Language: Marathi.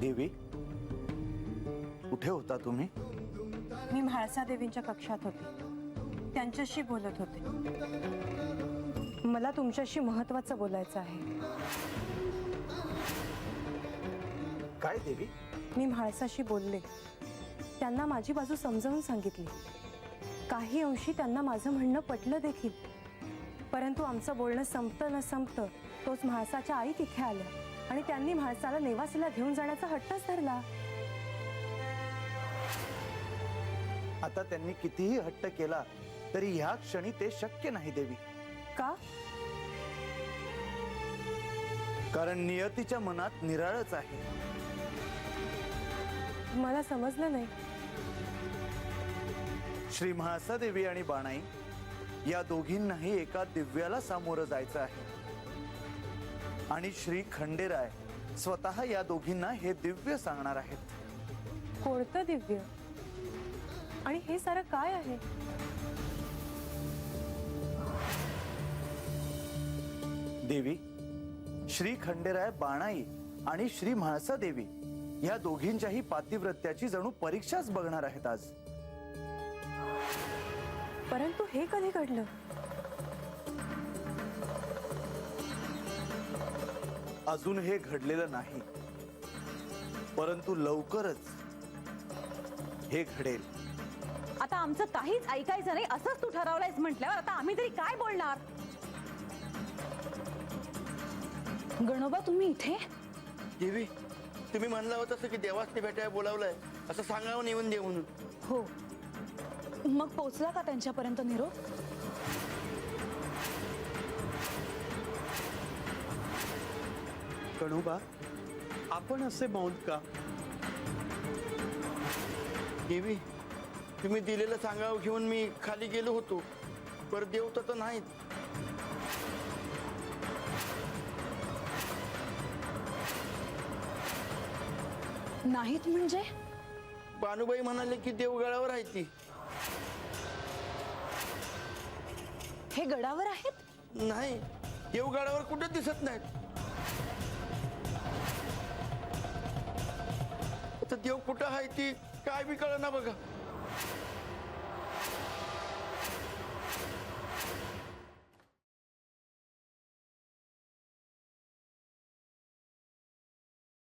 देवी, कुठे होता तुम्ही? मी म्हाळसा देवींच्या कक्षात होते, त्यांच्याशी बोलत होते। मला तुमच्याशी महत्त्वाचं बोलायचं आहे। काय देवी? मी म्हाळसाशी बोलले, त्यांना माझी बाजू समजावून सांगितली। काही अंशी त्यांना माझं म्हणणं पटलं देखील, परंतु आमचं बोलणं संपतं न संपतं तोच म्हाळसाच्या आई तिथे आल्या आणि त्यांनी म्हाळसाला नेवासेला घेऊन जाण्याचा हट्टच धरला। आता त्यांनी कितीही हट्ट केला तरी ह्या क्षणी ते शक्य नाही देवी। का? कारण नियतीच्या मनात निराळच आहे। मला समजलं नाही। श्री म्हाळसा देवी आणि बाणाई या दोघींनाही एका दिव्याला सामोरं जायचं आहे आणि श्री खंडेराय स्वतः या दोघींना हे दिव्य सांगणार आहेत। कोणतं दिव्य? आणि हे सारं काय आहे? देवी, श्री खंडेराय बाणाई आणि श्री म्हाळसा देवी या दोघींच्याही पातिव्रत्याची जणू परीक्षाच बघणार आहेत आज। परंतु हे कधी घडलं? अजून हे घडलेलं नाही, परंतु लवकरच हे घडेल। आता आमचं काहीच ऐकायचं नाही असंच तू ठरवलंयस म्हटल्यावर आता आम्ही तरी काय बोलणार? गणोबा, तुम्ही इथे? देवी, तुम्ही म्हणला होता की देवासने भेटायला बोलावलंय असं सांगावं येऊन दे म्हणून। हो, मग पोचला का त्यांच्यापर्यंत निरोप? गणोबा, आपण असे मौन का? देवी, तुम्ही दिलेलं सांगावं घेऊन मी खाली गेलो होतो, पर देव तर नाहीत। नाहीत म्हणजे? बानुबाई म्हणाले की देवगडावर आहे ती। हे गडावर आहेत? नाही, देवगडावर कुठे दिसत नाहीत। आता देव कुठं आहे ती काय बी कळना बघा।